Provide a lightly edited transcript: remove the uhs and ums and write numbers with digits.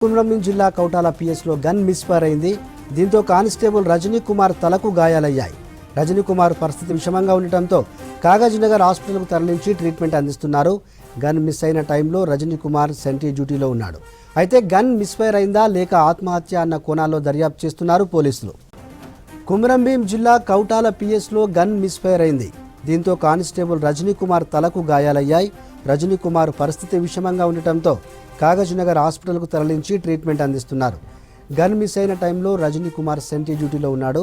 కుమ్రంభీం జిల్లా Kautala పిఎస్లో gun misfire అయింది. దీంతో కానిస్టేబుల్ రజనీ కుమార్ తలకు గాయాలయ్యాయి. రజనీ కుమార్ పరిస్థితి విషమంగా ఉండటంతో కాగజ్నగర్ హాస్పిటల్కు తరలించి ట్రీట్మెంట్ అందిస్తున్నారు. గన్ మిస్ అయిన టైంలో రజనీ కుమార్ సెంట్రీ డ్యూటీలో ఉన్నాడు. అయితే గన్ మిస్ఫైర్ అయిందా లేక ఆత్మహత్య అన్న కోణాల్లో దర్యాప్తు చేస్తున్నారు పోలీసులు. కుమ్రంభీం జిల్లా కౌటాల పిఎస్లో గన్ మిస్ఫైర్ అయింది. దీంతో కానిస్టేబుల్ రజనీ కుమార్ తలకు గాయాలయ్యాయి. రజనీ కుమార్ పరిస్థితి విషమంగా ఉండటంతో కాగజ్నగర్ హాస్పిటల్కు తరలించి ట్రీట్మెంట్ అందిస్తున్నారు. గన్ మిస్ అయిన టైంలో రజనీ కుమార్ సెంట్రీ డ్యూటీలో ఉన్నాడు.